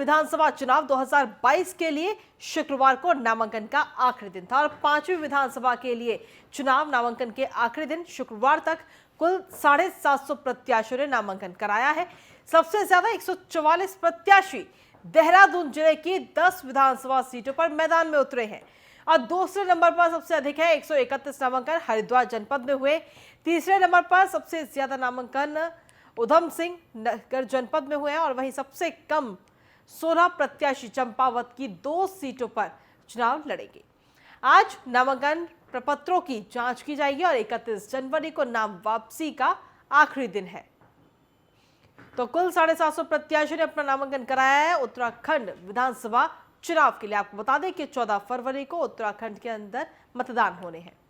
विधानसभा चुनाव 2022 के लिए शुक्रवार को नामांकन का आखिरी दिन था और 5वीं विधानसभा के लिए चुनाव नामांकन के आखिरी दिन शुक्रवार तक कुल 750 प्रत्याशियों ने नामांकन कराया है। सबसे ज्यादा 144 प्रत्याशी देहरादून जिले की 10 विधानसभा सीटों पर मैदान में उतरे हैं और दूसरे नंबर पर सबसे अधिक है 131 नामांकन हरिद्वार जनपद में हुए। तीसरे नंबर पर सबसे ज्यादा नामांकन उधम सिंह नगर जनपद में हुए हैं और वहीं सबसे कम 16 प्रत्याशी चंपावत की 2 सीटों पर चुनाव लड़ेंगे। आज नामांकन प्रपत्रों की जांच की जाएगी और 31 जनवरी को नाम वापसी का आखिरी दिन है। तो कुल 750 प्रत्याशियों ने अपना नामांकन कराया है उत्तराखंड विधानसभा चुनाव के लिए। आपको बता दें कि 14 फरवरी को उत्तराखंड के अंदर मतदान होने हैं।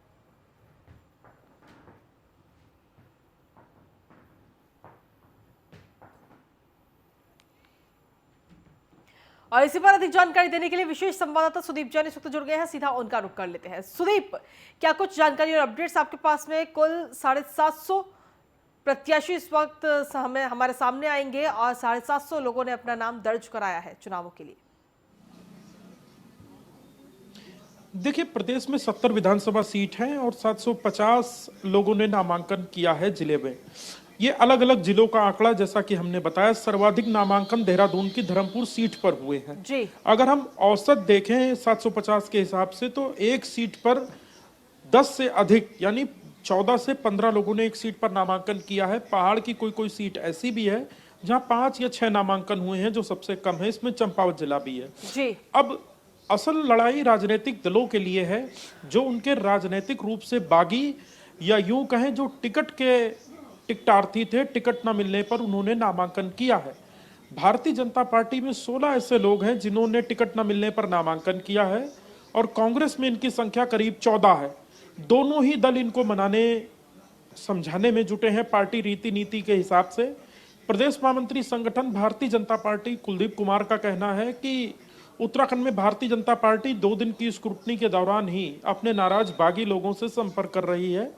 और इसी पर अधिक जानकारी देने के लिए विशेष संवाददाता सुदीप जैन इस वक्त जुड़ गए हैं। सीधा उनका रुख कर लेते हैं। सुदीप, क्या कुछ जानकारी और अपडेट्स आपके पास में? कुल 750 प्रत्याशी इस वक्त हमारे सामने आएंगे और 750 लोगों ने अपना नाम दर्ज कराया है चुनावों के लिए। देखिए, प्रदेश में 70 विधानसभा सीट हैं और 750 लोगों ने नामांकन किया है जिले में। ये अलग अलग जिलों का आंकड़ा, जैसा कि हमने बताया, सर्वाधिक नामांकन देहरादून की धर्मपुर सीट पर हुए हैं जी। अगर हम औसत देखें 750 के हिसाब से, तो एक सीट पर 10 से अधिक यानी 14 से 15 लोगों ने एक सीट पर नामांकन किया है। पहाड़ की कोई कोई सीट ऐसी भी है जहां 5 या 6 नामांकन हुए हैं, जो सबसे कम है। इसमें चंपावत जिला भी है जी। अब असल लड़ाई राजनीतिक दलों के लिए है, जो उनके राजनीतिक रूप से बागी या यूं कहें जो टिकटार्थी थे, टिकट न मिलने पर उन्होंने नामांकन किया है। भारतीय जनता पार्टी में 16 ऐसे लोग हैं जिन्होंने टिकट न मिलने पर नामांकन किया है और कांग्रेस में इनकी संख्या करीब 14 है। दोनों ही दल इनको मनाने समझाने में जुटे हैं पार्टी रीति नीति के हिसाब से। प्रदेश महामंत्री संगठन भारतीय जनता पार्टी कुलदीप कुमार का कहना है कि उत्तराखंड में भारतीय जनता पार्टी 2 दिन की स्क्रूटनी के दौरान ही अपने नाराज बागी लोगों से संपर्क कर रही है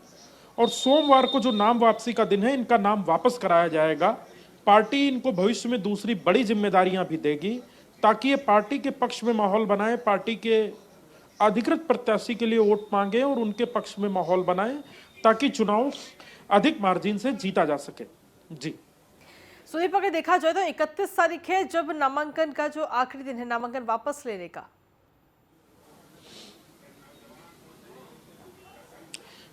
और सोमवार को जो नाम वापसी का दिन है, इनका नाम वापस कराया जाएगा। पार्टी इनको भविष्य में दूसरी बड़ी जिम्मेदारियां भी देगी ताकि ये पार्टी के पक्ष में माहौल बनाए, पार्टी के अधिकृत प्रत्याशी के लिए वोट मांगे और उनके पक्ष में माहौल बनाए ताकि चुनाव अधिक मार्जिन से जीता जा सके। जी सुदीप, अगर देखा जाए तो 31 तारीख है जब नामांकन का जो आखिरी दिन है नामांकन वापस लेने का।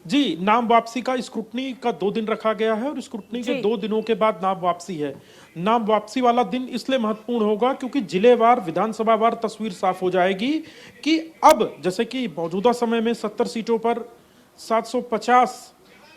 जी, नाम वापसी का स्क्रूटनी का 2 दिन रखा गया है और स्क्रूटनी के 2 दिनों के बाद नाम वापसी है। नाम वापसी वाला दिन इसलिए महत्वपूर्ण होगा क्योंकि जिलेवार विधानसभा वार तस्वीर साफ हो जाएगी कि अब जैसे कि मौजूदा समय में 70 सीटों पर 750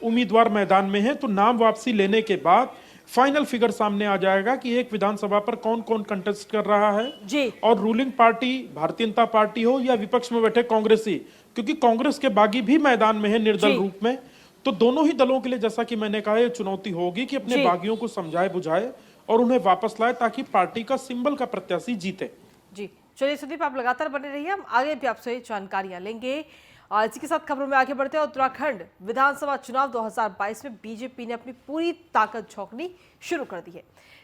उम्मीदवार मैदान में हैं, तो नाम वापसी लेने के बाद फाइनल फिगर सामने आ जाएगा कि एक विधानसभा पर कौन कौन कंटेस्ट कर रहा है जी। और ruling party Bharatiya Janata party हो या विपक्ष में बैठे कांग्रेसी, क्योंकि कांग्रेस के बागी भी मैदान में है निर्दल रूप में। तो दोनों ही दलों के लिए, जैसा कि मैंने कहा, यह चुनौती होगी कि अपने बागियों को समझाए बुझाए और उन्हें वापस लाए ताकि पार्टी का सिंबल का प्रत्याशी जीते। जी चलिए सुदीप, आप लगातार बने रहिए, हम आगे भी आपसे जानकारियां लेंगे। और इसी के साथ खबरों में आगे बढ़ते हैं। उत्तराखंड विधानसभा चुनाव 2022 में बीजेपी ने अपनी पूरी ताकत झोंकनी शुरू कर दी है।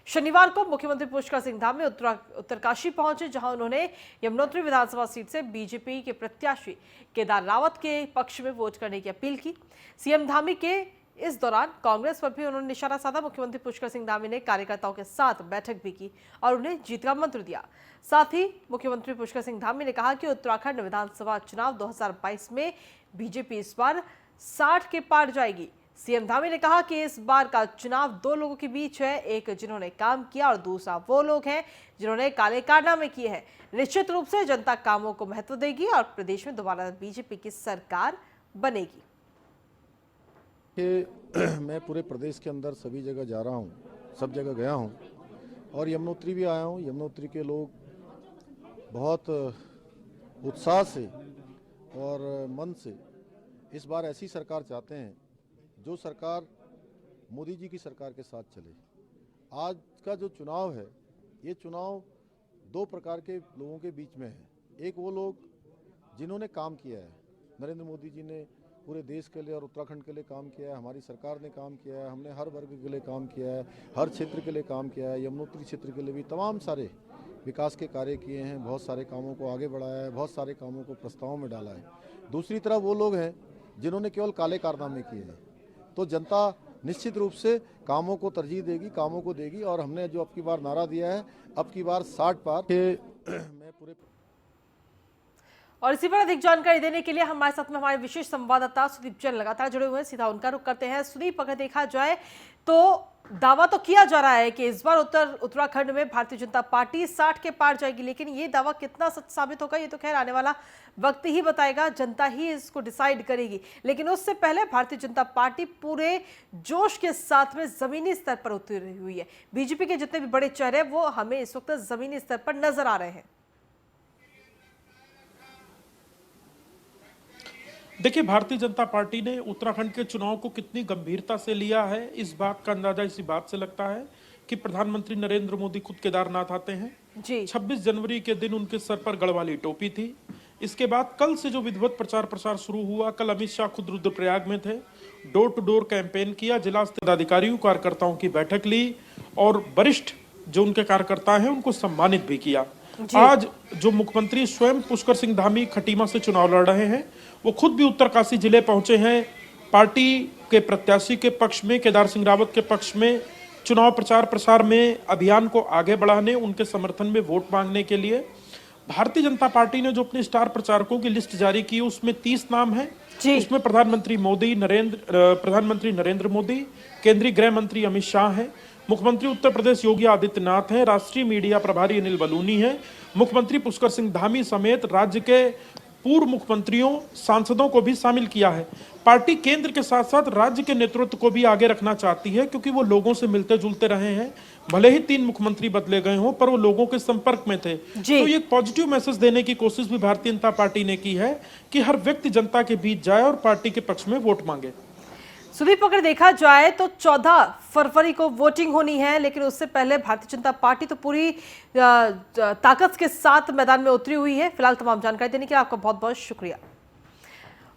शनिवार को मुख्यमंत्री पुष्कर सिंह धामी उत्तरकाशी पहुंचे, जहां उन्होंने यमुनोत्री विधानसभा सीट से बीजेपी के प्रत्याशी केदार रावत के पक्ष में वोट करने की अपील की। सीएम धामी के इस दौरान कांग्रेस पर भी उन्होंने निशाना साधा। मुख्यमंत्री पुष्कर सिंह धामी ने कार्यकर्ताओं के साथ बैठक भी की और उन्हें जीत का मंत्र दिया। साथ ही मुख्यमंत्री पुष्कर सिंह धामी ने कहा कि उत्तराखंड विधानसभा चुनाव 2022 में बीजेपी इस बार 60 के पार जाएगी। सीएम धामी ने कहा कि इस बार का चुनाव 2 लोगों के बीच है, एक जिन्होंने काम किया और दूसरा वो लोग हैं जिन्होंने काले कारनामे किए हैं। निश्चित रूप से जनता कामों को महत्व देगी और प्रदेश में दोबारा बीजेपी की सरकार बनेगी। मैं पूरे प्रदेश के अंदर सभी जगह जा रहा हूँ, सब जगह गया हूँ और यमुनोत्री भी आया हूँ। यमुनोत्री के लोग बहुत उत्साह से और मन से इस बार ऐसी सरकार चाहते हैं जो सरकार मोदी जी की सरकार के साथ चले। आज का जो चुनाव है, ये चुनाव 2 प्रकार के लोगों के बीच में है। एक वो लोग जिन्होंने काम किया है, नरेंद्र मोदी जी ने पूरे देश के लिए और उत्तराखंड के लिए काम किया है, हमारी सरकार ने काम किया है, हमने हर वर्ग के लिए काम किया है, हर क्षेत्र के लिए काम किया है, यमुनोत्री क्षेत्र के लिए भी तमाम सारे विकास के कार्य किए हैं, बहुत सारे कामों को आगे बढ़ाया है, बहुत सारे कामों को प्रस्ताव में डाला है। दूसरी तरफ वो लोग हैं जिन्होंने केवल काले कारनामे किए हैं। तो जनता निश्चित रूप से कामों को तरजीह देगी, कामों को देगी। और हमने जो अब की बार नारा दिया है, अब की बार 60 पार के मैं पूरे। और इसी पर अधिक जानकारी देने के लिए हमारे साथ में हमारे विशेष संवाददाता सुदीप जैन लगातार जुड़े हुए हैं। सीधा उनका रुख करते हैं। सुदीप, अगर देखा जाए तो दावा तो किया जा रहा है कि इस बार उत्तराखंड में भारतीय जनता पार्टी 60 के पार जाएगी, लेकिन ये दावा कितना सच साबित होगा ये तो खैर आने वाला वक्त ही बताएगा, जनता ही इसको डिसाइड करेगी। लेकिन उससे पहले भारतीय जनता पार्टी पूरे जोश के साथ में जमीनी स्तर पर उतरी हुई है। बीजेपी के जितने भी बड़े चेहरे वो हमें इस वक्त जमीनी स्तर पर नजर आ रहे हैं। देखिए, भारतीय जनता पार्टी ने उत्तराखंड के चुनाव को कितनी गंभीरता से लिया है, इस बात का अंदाजा इसी बात से लगता है कि प्रधानमंत्री नरेंद्र मोदी खुद केदारनाथ आते हैं जी। 26 जनवरी के दिन उनके सर पर गढ़वाली टोपी थी। इसके बाद कल से जो विधिवत प्रचार प्रसार शुरू हुआ, कल अमित शाह खुद रुद्रप्रयाग में थे, डोर टू डोर कैंपेन किया, जिला स्तर पदाधिकारियों कार्यकर्ताओं की बैठक ली और वरिष्ठ जो उनके कार्यकर्ता हैं उनको सम्मानित भी किया। आज जो मुख्यमंत्री स्वयं पुष्कर सिंह धामी खटीमा से चुनाव लड़ रहे हैं, वो खुद भी उत्तरकाशी जिले पहुंचे हैं पार्टी के प्रत्याशी के पक्ष में, केदार सिंह रावत के पक्ष में चुनाव प्रचार प्रसार में अभियान को आगे बढ़ाने, उनके समर्थन में वोट मांगने के लिए। भारतीय जनता पार्टी ने जो अपने स्टार प्रचारकों की लिस्ट जारी की उसमें 30 नाम हैं। उसमें प्रधानमंत्री नरेंद्र मोदी, केंद्रीय गृह मंत्री अमित शाह हैं, मुख्यमंत्री उत्तर प्रदेश योगी आदित्यनाथ हैं, राष्ट्रीय मीडिया प्रभारी अनिल बलूनी हैं, मुख्यमंत्री पुष्कर सिंह धामी समेत राज्य के पूर्व मुख्यमंत्रियों, सांसदों को भी शामिल किया है। पार्टी केंद्र के साथ साथ राज्य के नेतृत्व को भी आगे रखना चाहती है, क्योंकि वो लोगों से मिलते जुलते रहे हैं। भले ही 3 मुख्यमंत्री बदले गए हों, पर वो लोगों के संपर्क में थे। तो ये पॉजिटिव मैसेज देने की कोशिश भी भारतीय जनता पार्टी ने की है कि हर व्यक्ति जनता के बीच जाए और पार्टी के पक्ष में वोट मांगे। सुदीप, अगर देखा जाए तो 14 फरवरी को वोटिंग होनी है, लेकिन उससे पहले भारतीय जनता पार्टी तो पूरी ताकत के साथ मैदान में उतरी हुई है। फिलहाल तमाम जानकारी देने के लिए आपका बहुत बहुत शुक्रिया।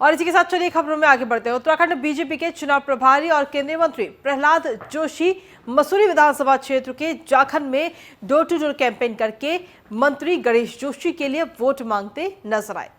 और इसी के साथ चलिए खबरों में आगे बढ़ते हैं। उत्तराखंड बीजेपी के चुनाव प्रभारी और केंद्रीय मंत्री प्रहलाद जोशी मसूरी विधानसभा क्षेत्र के जाखन में डोर टू डोर कैंपेन करके मंत्री गणेश जोशी के लिए वोट मांगते नजर आए।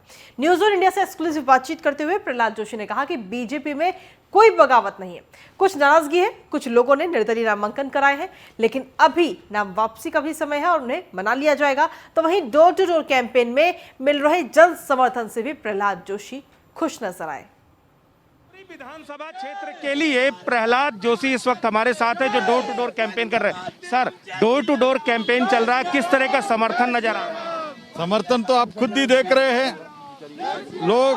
न्यूज ऑन इंडिया से एक्सक्लूसिव बातचीत करते हुए प्रहलाद जोशी ने कहा कि बीजेपी में कोई बगावत नहीं है, कुछ नाराजगी है, कुछ लोगों ने निर्दलीय नामांकन कराए हैं, लेकिन अभी नाम वापसी का भी समय है और उन्हें मना लिया जाएगा। तो वहीं डोर टू डोर कैंपेन में मिल रहे जन समर्थन से भी प्रहलाद जोशी खुश नजर आए। विधानसभा क्षेत्र के लिए प्रहलाद जोशी इस वक्त हमारे साथ है, जो डोर टू डोर कैंपेन कर रहे हैं। Sir, door to door campaign चल रहा है, किस तरह का समर्थन नजर आ रहा है? समर्थन तो आप खुद ही देख रहे हैं। लोग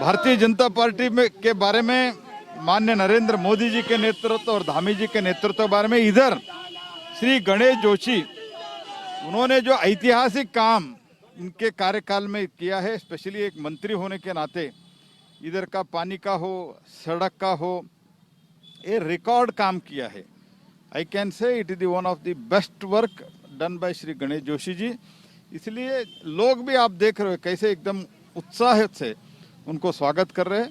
भारतीय जनता पार्टी में के बारे में, माननीय नरेंद्र मोदी जी के नेतृत्व और धामी जी के नेतृत्व के बारे में, इधर श्री गणेश जोशी उन्होंने जो ऐतिहासिक काम इनके कार्यकाल में किया है, स्पेशली एक मंत्री होने के नाते, इधर का पानी का हो, सड़क का हो, ये रिकॉर्ड काम किया है। I can say it is the one of the best work done by Shri Ganesh Joshi ji. इसलिए लोग भी आप देख रहे हो कैसे एकदम उत्साह से उनको स्वागत कर रहे हैं।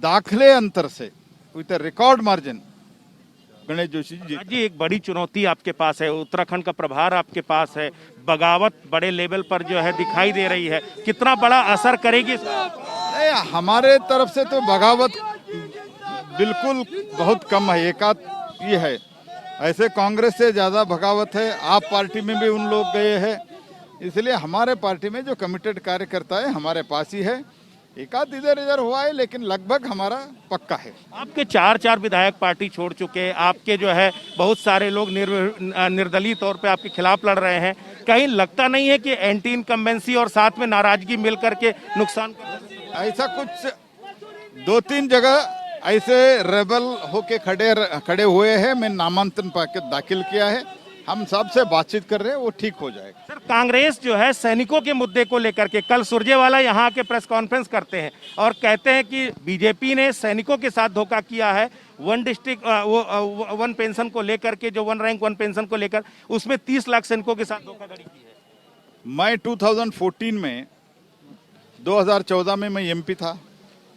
दाखले अंतर से with record margin Ganesh Joshi ji. एक बड़ी चुनौती आपके पास है, उत्तराखंड का प्रभार आपके पास है, बगावत बड़े लेवल पर जो है दिखाई दे रही है, कितना बड़ा असर करेगी? हमारे तरफ से तो बगावत बिल्कुल बहुत कम है, एकाध ये है। ऐसे कांग्रेस से ज्यादा बगावत है, आप पार्टी में भी उन लोग गए हैं, इसलिए हमारे पार्टी में जो कमिटेड कार्यकर्ता है हमारे पास ही है। एकाध इधर इधर हुआ है, लेकिन लगभग हमारा पक्का है। आपके 4 विधायक पार्टी छोड़ चुके हैं, आपके जो है बहुत सारे लोग निर्दलीय तौर पे आपके खिलाफ लड़ रहे हैं। कहीं लगता नहीं है कि एंटी इनकम्बेंसी और साथ में नाराजगी मिल करके नुकसान? ऐसा कुछ 2-3 जगह ऐसे रेबल होके खड़े हुए हैं। मैं नामांकन पाकर दाखिल किया है, हम सबसे बातचीत कर रहे हैं, वो ठीक हो जाएगा। सर, कांग्रेस जो है सैनिकों के मुद्दे को लेकर के कल सुरजेवाला यहाँ के प्रेस कॉन्फ्रेंस करते हैं और कहते हैं कि बीजेपी ने सैनिकों के साथ धोखा किया है। 1 डिस्ट्रिक्ट 1 पेंशन को लेकर के, जो 1 रैंक 1 पेंशन को लेकर, उसमें 30 लाख सैनिकों के साथ धोखाधड़ी की है। मैं 2014 में 2014 में मैं एमपी था।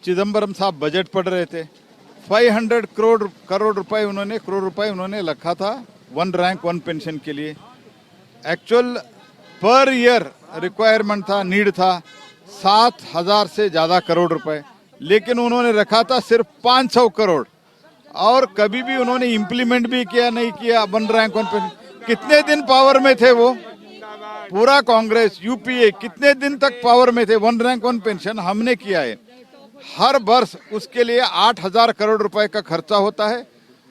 चिदम्बरम साहब बजट पढ़ रहे थे। 500 करोड़ रुपए उन्होंने रखा था 1 रैंक 1 पेंशन के लिए। एक्चुअल पर ईयर रिक्वायरमेंट था, नीड था 7,000 से ज्यादा करोड़ रुपए, लेकिन उन्होंने रखा था सिर्फ 500 करोड़। और कभी भी उन्होंने इम्प्लीमेंट भी किया नहीं किया। वन रैंक वन पेंशन कितने दिन पावर में थे वो, पूरा कांग्रेस यूपीए कितने दिन तक पावर में थे। वन रैंक वन पेंशन हमने किया है, हर वर्ष उसके लिए 8,000 करोड़ रुपए का खर्चा होता है।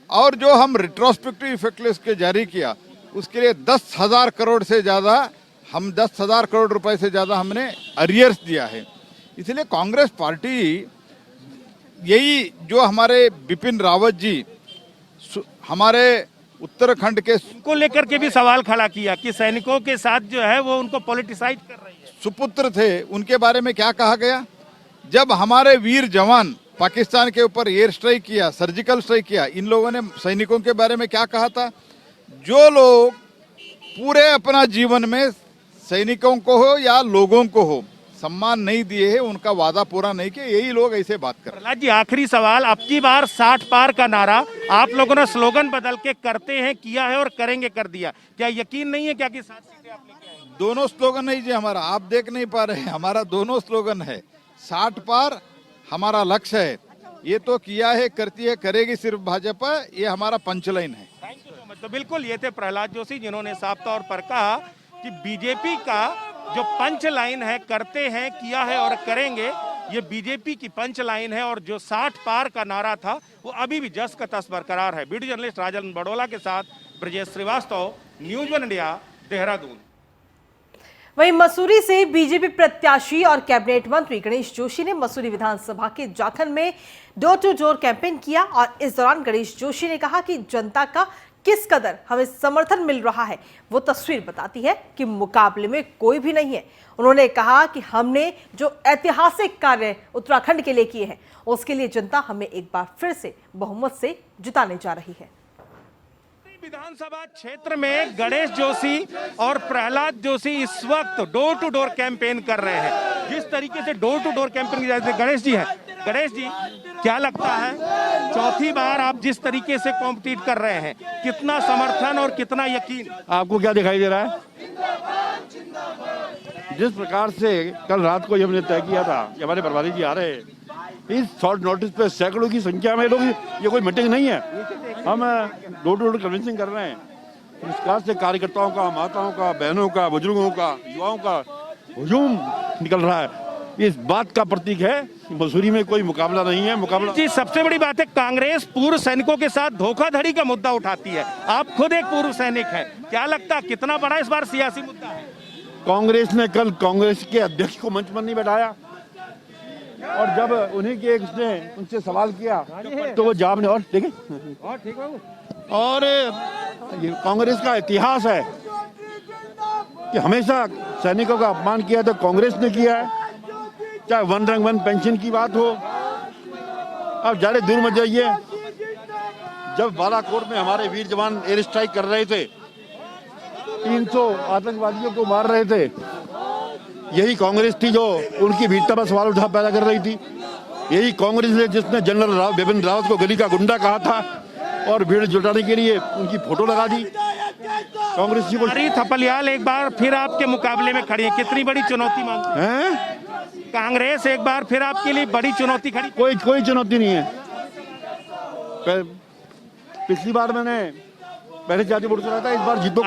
और जो हम रिट्रोस्पेक्टिव इफेक्ट के जारी किया उसके लिए 10,000 करोड़ से ज्यादा, हम 10,000 करोड़ रुपए से ज्यादा हमने अरियर्स दिया है। इसलिए कांग्रेस पार्टी, यही जो हमारे बिपिन रावत जी हमारे उत्तराखंड के को लेकर के भी सवाल खड़ा किया कि सैनिकों के साथ जो है वो उनको पॉलिटिसाइज कर रही है। सुपुत्र थे, उनके बारे में क्या कहा गया? जब हमारे वीर जवान पाकिस्तान के ऊपर एयर स्ट्राइक किया, सर्जिकल स्ट्राइक किया, इन लोगों ने सैनिकों के बारे में क्या कहा था? जो लोग पूरे अपना जीवन में सैनिकों को हो या लोगों को हो सम्मान नहीं दिए हैं, उनका वादा पूरा नहीं किया, यही लोग ऐसे बात कर रहे हैं। प्रहलाद जी, आखिरी सवाल, अब की बार 60 पार का नारा आप लोगों ने स्लोगन बदल के करते हैं, किया है और करेंगे कर दिया, क्या यकीन नहीं है क्या कि 7 सीटें आप लेके आएंगे? दोनों स्लोगन नहीं जी हमारा, आप देख नहीं पा रहे हैं, हमारा दोनों स्लोगन है। 60 पार हमारा लक्ष्य है, ये तो किया है, करती है, करेगी सिर्फ भाजपा, ये हमारा पंचलाइन है। Thank you so much. तो बिल्कुल ये थे प्रहलाद जोशी, जिन्होंने साफ तौर पर कहा कि बीजेपी का जो पंच लाइन है, करते हैं, किया है और करेंगे, ये बीजेपी की पंच लाइन है। और जो 60 पार का नारा था वो अभी भी जस का तस बरकरार है। वीडियो जर्नलिस्ट राजन बड़ोला के साथ ब्रजेश श्रीवास्तव, न्यूज़ 1 इंडिया, देहरादून। वहीं मसूरी से बीजेपी प्रत्याशी और कैबिनेट मंत्री गणेश जोशी ने मसूरी विधानसभा के जाखन में डोर टू डोर कैंपेन किया और इस दौरान गणेश जोशी ने कहा कि जनता का किस कदर हमें समर्थन मिल रहा है वो तस्वीर बताती है कि मुकाबले में कोई भी नहीं है। उन्होंने कहा कि हमने जो ऐतिहासिक कार्य उत्तराखंड के लिए किए हैं उसके लिए जनता हमें एक बार फिर से बहुमत से जिताने जा रही है। विधानसभा क्षेत्र में गणेश जोशी और प्रहलाद जोशी इस वक्त डोर टू डोर कैंपेन कर रहे हैं। जिस तरीके से डोर टू डोर कैंपेन की जाती है, गणेश जी है, गणेश जी क्या लगता है, चौथी बार आप जिस तरीके से कॉम्पिटिट कर रहे हैं, कितना समर्थन और कितना यकीन? आपको क्या दिखाई दे रहा है? जिस प्रकार से कल रात को हमने तय किया था कि हमारे प्रभारी जी आ रहे हैं, इस शॉर्ट नोटिस पे सैकड़ों की संख्या में लोग, ये कोई मीटिंग नहीं है, हम डोर टू डोर कन्विंसिंग कर रहे हैं। इस प्रकार से कार्यकर्ताओं का, माताओं का, बहनों का, बुजुर्गों का, युवाओं का हुजूम निकल रहा है। इस बात का प्रतीक है मसूरी में कोई मुकाबला नहीं है। मुकाबला जी, सबसे बड़ी बात है, कांग्रेस पूर्व सैनिकों के साथ धोखाधड़ी का मुद्दा उठाती है। आप खुद एक पूर्व सैनिक हैं, क्या लगता है कितना बड़ा इस बार सियासी मुद्दा है? कांग्रेस ने कल कांग्रेस के अध्यक्ष को मंच पर नहीं बैठाया और जब उन्हीं के उसने उनसे सवाल किया तो वो जवाब ने और देखे। और ये कांग्रेस का इतिहास है कि हमेशा सैनिकों का अपमान किया तो कांग्रेस ने किया है, चाहे वन रैंक वन पेंशन की बात हो। अब ज्यादा दूर मत जाइए, जब बालाकोट में हमारे वीर जवान एयर स्ट्राइक कर रहे थे, 300 आतंकवादियों को मार रहे थे, यही कांग्रेस थी जो उनकी वीरता पर सवाल उठा पैदा कर रही थी। यही कांग्रेस है जिसने जनरल बिपिन रावत को गली का गुंडा कहा था और भीड़ जुटाने के लिए उनकी फोटो लगा दी। कांग्रेस जी को थपलियाल एक बार फिर आपके मुकाबले में खड़ी है, कितनी बड़ी चुनौती मानते हैं? कांग्रेस एक बार फिर आपके लिए बड़ी चुनौती खड़ी? कोई चुनौती नहीं है। पिछली बार मैंने पहले जाति वोट चुना था, इस बार जीतो।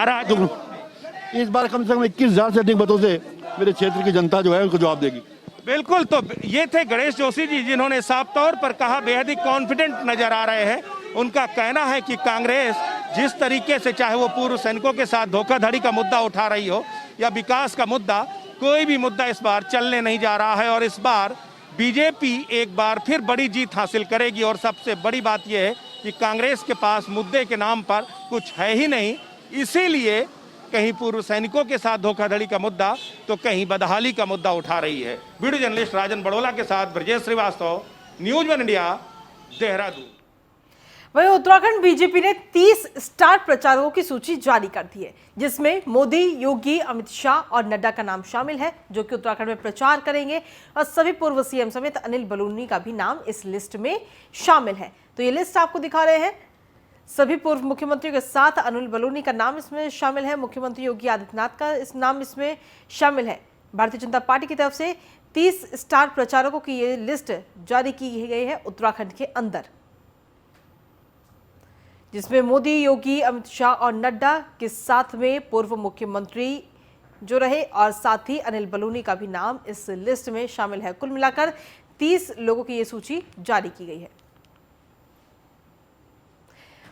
इस बार कम से कम 21,000 से अधिक मतों से मेरे क्षेत्र की जनता जो है उसको जवाब देगी। बिल्कुल, तो ये थे गणेश जोशी जी, जिन्होंने साफ तौर पर कहा, बेहद ही कॉन्फिडेंट नजर आ रहे हैं। उनका कहना है कि कांग्रेस जिस तरीके से, चाहे वो पूर्व सैनिकों के साथ धोखाधड़ी का मुद्दा उठा रही हो या विकास का मुद्दा, कोई भी मुद्दा इस बार चलने नहीं जा रहा है और इस बार बीजेपी एक बार फिर बड़ी जीत हासिल करेगी। और सबसे बड़ी बात यह है कि कांग्रेस के पास मुद्दे के नाम पर कुछ है ही नहीं, इसीलिए कहीं पूर्व सैनिकों के साथ धोखाधड़ी का मुद्दा तो कहीं बदहाली का मुद्दा उठा रही है। वीडियो जर्नलिस्ट राजन बड़ोला के साथ ब्रजेश श्रीवास्तव, न्यूज़ 1 इंडिया, देहरादून। वहीं उत्तराखंड बीजेपी ने 30 स्टार प्रचारकों की सूची जारी कर दी है, जिसमें मोदी, योगी, अमित शाह और नड्डा का नाम शामिल है, जो कि उत्तराखंड में प्रचार करेंगे। और सभी पूर्व सीएम समेत अनिल बलूनी का भी नाम इस लिस्ट में शामिल है। तो ये लिस्ट आपको दिखा रहे हैं। सभी पूर्व मुख्यमंत्रियों के साथ अनिल बलूनी का नाम इसमें शामिल है। मुख्यमंत्री योगी आदित्यनाथ का नाम इसमें शामिल है। भारतीय जनता पार्टी की तरफ से 30 स्टार प्रचारकों की ये लिस्ट जारी की गई है उत्तराखंड के अंदर, जिसमें मोदी, योगी, अमित शाह और नड्डा के साथ में पूर्व मुख्यमंत्री जो रहे और साथ ही अनिल बलूनी का भी नाम इस लिस्ट में शामिल है। कुल मिलाकर 30 लोगों की यह सूची जारी की गई है।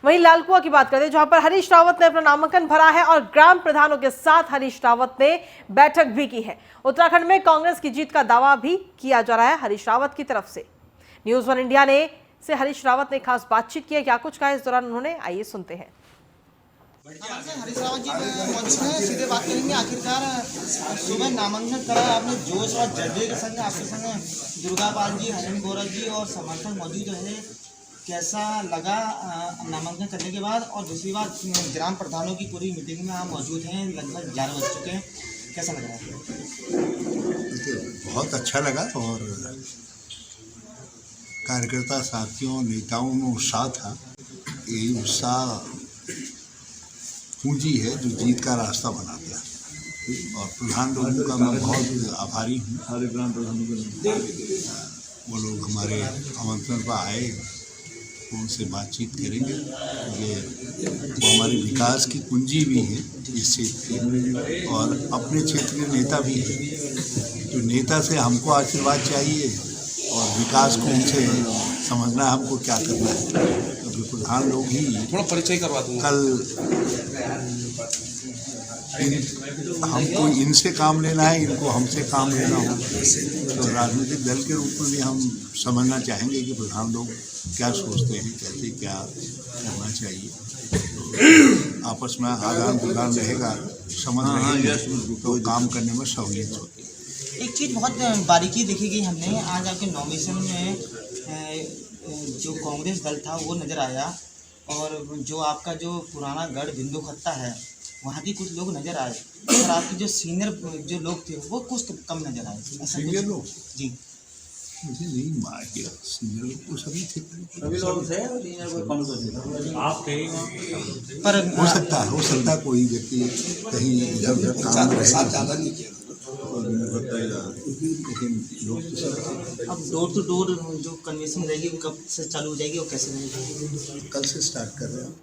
वहीं लालकुआ की बात करते हैं, जहां पर हरीश रावत ने अपना नामांकन भरा है और ग्राम प्रधानों के साथ हरीश रावत ने बैठक भी की है। उत्तराखंड में कांग्रेस की जीत का दावा भी किया जा रहा है हरीश रावत की तरफ से। न्यूज़ 1 इंडिया ने से हरीश रावत ने खास बातचीत की है। क्या कुछ कहा इस दौरान उन्होंने, आइए सुनते हैं। हरीश रावत जी मौजूद हैं, सीधे बात करेंगे। आखिरकार सुबह नामांकन करा आपने, जोश और जज्बे के संग आपके संग दुर्गा पाल जी, हरेन गोरख जी और समर्थक मौजूद रहे। कैसा लगा नामांकन करने के बाद? और दूसरी बात, ग्राम प्रधानों की पूरी मीटिंग में आप मौजूद हैं, लगभग 11 बज चुके हैं, कैसा लग रहा है? बहुत अच्छा लगा और कार्यकर्ता साथियों, नेताओं में उत्साह था। यही उत्साह पूंजी है जो जीत का रास्ता बनाता है। और प्रधान लोगों का मैं बहुत आभारी हूँ। वो लोग हमारे आमंत्रण पर आए, उनसे बातचीत करेंगे। ये वो हमारे विकास की कुंजी भी है इस क्षेत्र की, और अपने क्षेत्र के नेता भी हैं। तो नेता से हमको आशीर्वाद चाहिए और विकास को उनसे समझना है हमको क्या करना है। क्योंकि प्रधान लोग ही थोड़ा परिचय करवा दूँ कल हमको इनसे काम लेना है, इनको हमसे काम लेना हो। तो राजनीतिक दल के रूप में भी हम समझना चाहेंगे कि प्रधान लोग क्या सोचते हैं, कैसे क्या करना चाहिए। तो आपस में आदान प्रदान रहेगा, समझ रहेगा, तो काम करने में सहूलियत होती है। एक चीज़ बहुत बारीकी देखी गई हमने आज आपके नॉमिनेशन में, जो कांग्रेस दल था वो नज़र आया, और जो आपका जो पुराना गढ़ बिंदु खत्ता है वहाँ के कुछ लोग नज़र आए, और आपके जो सीनियर जो लोग थे वो कुछ कम नज़र आए। सीनियर लोग जी, मुझे नहीं मार गया। सीनियर लोग तो सभी थे, पर हो सकता है कोई व्यक्ति कहीं इधर उधर काम रहे, लेकिन लोग तो सब। अब डोर टू डोर जो कन्वेंशन रहेगी वो कब से चालू हो जाएगी और कैसे रहेगी? कल से स्टार्ट कर रहे हैं।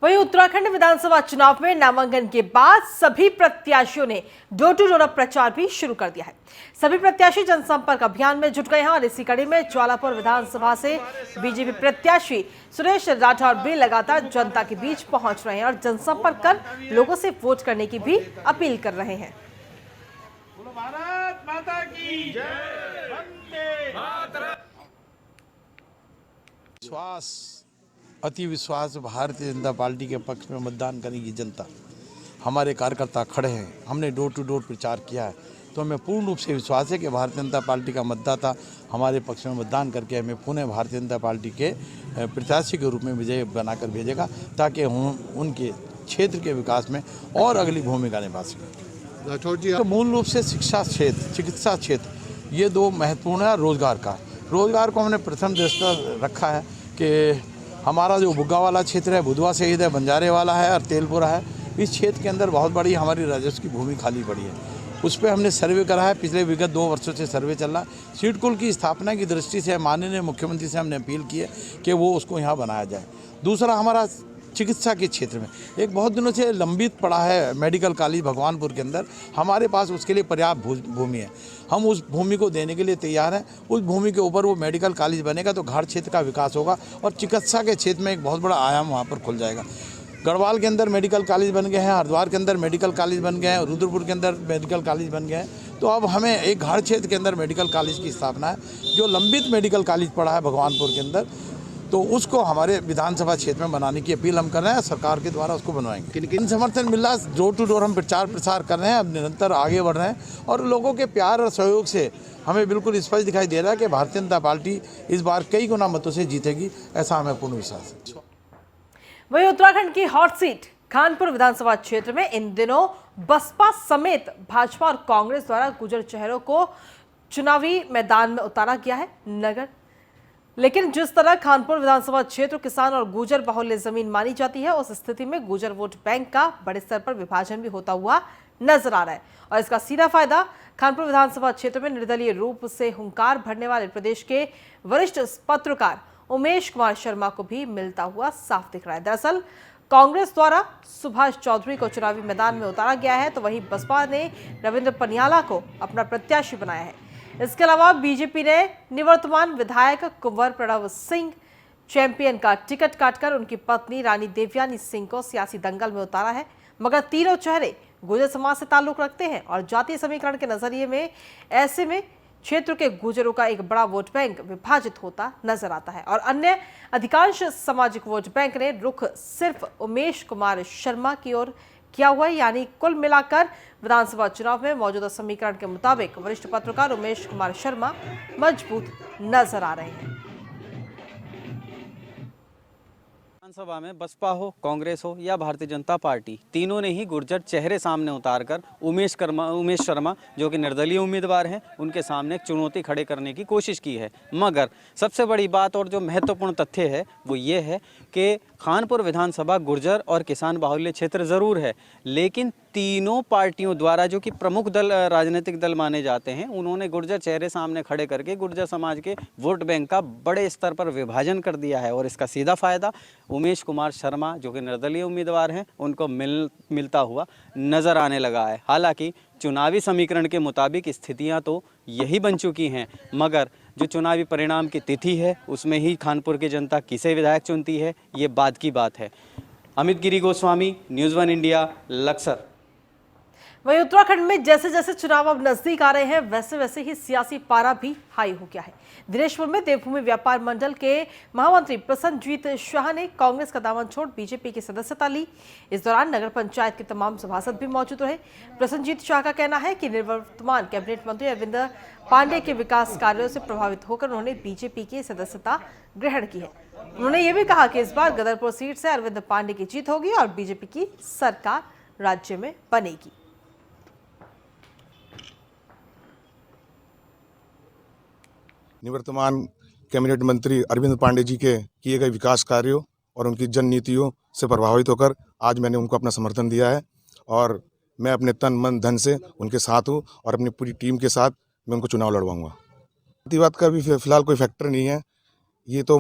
वहीं उत्तराखंड विधानसभा चुनाव में नामांकन के बाद सभी प्रत्याशियों ने डोर टू डोर प्रचार भी शुरू कर दिया है। सभी प्रत्याशी जनसंपर्क अभियान में जुट गए हैं और इसी कड़ी में ज्वालापुर विधानसभा से बीजेपी प्रत्याशी सुरेश राठौर भी लगातार जनता के बीच पहुंच रहे हैं और जनसंपर्क कर लोगों से वोट करने की भी अपील कर रहे हैं। भारत माता की जय, वंदे मातरम। विश्वास, अति विश्वास भारतीय जनता पार्टी के पक्ष में मतदान करेगी जनता। हमारे कार्यकर्ता खड़े हैं, हमने डोर टू डोर प्रचार किया है, तो हमें पूर्ण रूप से विश्वास है कि भारतीय जनता पार्टी का मतदाता हमारे पक्ष में मतदान करके हमें पुनः भारतीय जनता पार्टी के प्रत्याशी के रूप में विजय बनाकर भेजेगा, ताकि हम उनके क्षेत्र के विकास में और अगली भूमिका निभा सकें। राठौर जी, तो मूल रूप से शिक्षा क्षेत्र, चिकित्सा क्षेत्र, ये दो महत्वपूर्ण है। रोजगार को हमने प्रथम दृष्टि रखा है कि हमारा जो बुग्गा वाला क्षेत्र है, बुधवा शहीद है, बंजारे वाला है और तेलपुरा है, इस क्षेत्र के अंदर बहुत बड़ी हमारी राजस्व की भूमि खाली पड़ी है। उस पर हमने सर्वे करा है, पिछले विगत 2 वर्षों से सर्वे चल रहा है। सीडकुल की स्थापना की दृष्टि से माननीय मुख्यमंत्री से हमने अपील की है कि वो उसको यहाँ बनाया जाए। दूसरा, हमारा चिकित्सा के क्षेत्र में एक बहुत दिनों से लंबित पड़ा है मेडिकल कॉलेज भगवानपुर के अंदर, हमारे पास उसके लिए पर्याप्त भूमि है। हम उस भूमि को देने के लिए तैयार हैं। उस भूमि के ऊपर वो मेडिकल कॉलेज बनेगा तो घाट क्षेत्र का विकास होगा और चिकित्सा के क्षेत्र में एक बहुत बड़ा आयाम वहाँ पर खुल जाएगा। गढ़वाल के अंदर मेडिकल कॉलेज बन गए हैं, हरिद्वार के अंदर मेडिकल कॉलेज बन गए हैं, रुद्रपुर के अंदर मेडिकल कॉलेज बन गए हैं। तो अब हमें एक घाट क्षेत्र के अंदर मेडिकल कॉलेज की स्थापना है, जो लंबित मेडिकल कॉलेज पड़ा है भगवानपुर के अंदर, तो उसको हमारे विधानसभा क्षेत्र में बनाने की अपील हम कर रहे हैं। सरकार के द्वारा उसको बनवाएंगे। किन समर्थन मिल रहा है, डोर टू डोर हम प्रचार प्रसार कर रहे हैं, अब निरंतर आगे बढ़ रहे हैं और लोगों के प्यार और सहयोग से हमें बिल्कुल स्पष्ट दिखाई दे रहा है कि भारतीय जनता पार्टी इस बार कई गुना मतों से जीतेगी, ऐसा हमें पूर्ण विश्वास है। वहीं उत्तराखंड की हॉट सीट खानपुर विधानसभा क्षेत्र में इन दिनों बसपा समेत भाजपा और कांग्रेस द्वारा गुजर चेहरों को चुनावी मैदान में उतारा गया है। लेकिन जिस तरह खानपुर विधानसभा क्षेत्र किसान और गुर्जर बाहुल्य जमीन मानी जाती है, उस स्थिति में गुर्जर वोट बैंक का बड़े स्तर पर विभाजन भी होता हुआ नजर आ रहा है और इसका सीधा फायदा खानपुर विधानसभा क्षेत्र में निर्दलीय रूप से हुंकार भरने वाले प्रदेश के वरिष्ठ पत्रकार उमेश कुमार शर्मा को भी मिलता हुआ साफ दिख रहा है। दरअसल कांग्रेस द्वारा सुभाष चौधरी को चुनावी मैदान में उतारा गया है, तो वहीं बसपा ने रविंद्र पनियाला को अपना प्रत्याशी बनाया है। इसके अलावा बीजेपी ने निवर्तमान विधायक कुंवर प्रणव सिंह चैंपियन का टिकट काटकर उनकी पत्नी रानी देवयानी सिंह को सियासी दंगल में उतारा है, मगर तीनों चेहरे गुर्जर समाज से ताल्लुक रखते हैं और जातीय समीकरण के नजरिए में ऐसे में क्षेत्र के गुर्जरों का एक बड़ा वोट बैंक विभाजित होता नजर आता है और अन्य अधिकांश सामाजिक वोट बैंक ने रुख सिर्फ उमेश कुमार शर्मा की ओर किया हुआ है। यानी कुल मिलाकर विधानसभा चुनाव में मौजूदा समीकरण के मुताबिक वरिष्ठ पत्रकार उमेश कुमार शर्मा मजबूत नजर आ रहे हैं। विधानसभा में बसपा हो, कांग्रेस हो या भारतीय जनता पार्टी, तीनों ने ही गुर्जर चेहरे सामने उतारकर उमेश शर्मा जो कि निर्दलीय उम्मीदवार हैं, उनके सामने एक चुनौती खड़े करने की कोशिश की है। मगर सबसे बड़ी बात और जो महत्वपूर्ण तथ्य है वो ये है कि खानपुर विधानसभा गुर्जर और किसान बाहुल्य क्षेत्र ज़रूर है, लेकिन तीनों पार्टियों द्वारा जो कि प्रमुख दल राजनीतिक दल माने जाते हैं, उन्होंने गुर्जर चेहरे सामने खड़े करके गुर्जर समाज के वोट बैंक का बड़े स्तर पर विभाजन कर दिया है और इसका सीधा फायदा उमेश कुमार शर्मा जो कि निर्दलीय उम्मीदवार हैं उनको मिलता हुआ नज़र आने लगा है। हालांकि चुनावी समीकरण के मुताबिक स्थितियां तो यही बन चुकी हैं, मगर जो चुनावी परिणाम की तिथि है उसमें ही खानपुर की जनता किसे विधायक चुनती है, ये बाद की बात है। अमित गिरी गोस्वामी, न्यूज़ 1 इंडिया, लक्सर। वहीं उत्तराखंड में जैसे जैसे चुनाव अब नजदीक आ रहे हैं, वैसे वैसे ही सियासी पारा भी हाई हो गया है। दिनेशपुर में देवभूमि व्यापार मंडल के महामंत्री प्रसन्नजीत शाह ने कांग्रेस का दामन छोड़ बीजेपी की सदस्यता ली। इस दौरान नगर पंचायत के तमाम सभासद भी मौजूद रहे। प्रसन्नजीत शाह का कहना है कि निवर्तमान कैबिनेट मंत्री अरविंद पांडे के विकास कार्यों से प्रभावित होकर उन्होंने बीजेपी की सदस्यता ग्रहण की है। उन्होंने ये भी कहा कि इस बार गदरपुर सीट से अरविंद पांडे की जीत होगी और बीजेपी की सरकार राज्य में बनेगी। निवर्तमान कैबिनेट मंत्री अरविंद पांडे जी के किए गए विकास कार्यों और उनकी जन नीतियों से प्रभावित होकर आज मैंने उनको अपना समर्थन दिया है और मैं अपने तन मन धन से उनके साथ हूँ और अपनी पूरी टीम के साथ मैं उनको चुनाव लड़वाऊंगा। जातिवाद का भी फिलहाल कोई फैक्टर नहीं है। ये तो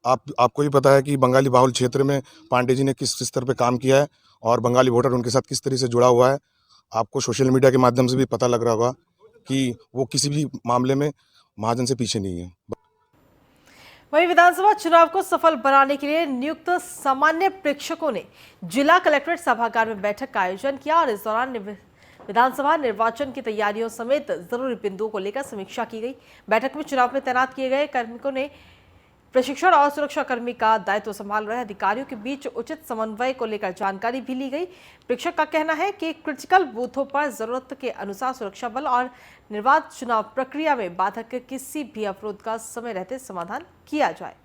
आपको ही पता है कि बंगाली बाहुल क्षेत्र में पांडे जी ने किस स्तर पर काम किया है और बंगाली वोटर उनके साथ किस तरह से जुड़ा हुआ है। आपको सोशल मीडिया के माध्यम से भी पता लग रहा होगा कि वो किसी भी मामले में महाजन से पीछे नहीं है। वहीं विधानसभा चुनाव को सफल बनाने के लिए नियुक्त सामान्य प्रेक्षकों ने जिला कलेक्ट्रेट सभागार में बैठक का आयोजन किया और इस दौरान विधानसभा निर्वाचन की तैयारियों समेत जरूरी बिंदुओं को लेकर समीक्षा की गई। बैठक में चुनाव में तैनात किए गए कार्मिकों ने प्रशिक्षण और सुरक्षा कर्मी का दायित्व संभाल रहे अधिकारियों के बीच उचित समन्वय को लेकर जानकारी भी ली गई। प्रेक्षक का कहना है कि क्रिटिकल बूथों पर जरूरत के अनुसार सुरक्षा बल और निर्वाचन चुनाव प्रक्रिया में बाधक किसी भी अवरोध का समय रहते समाधान किया जाए।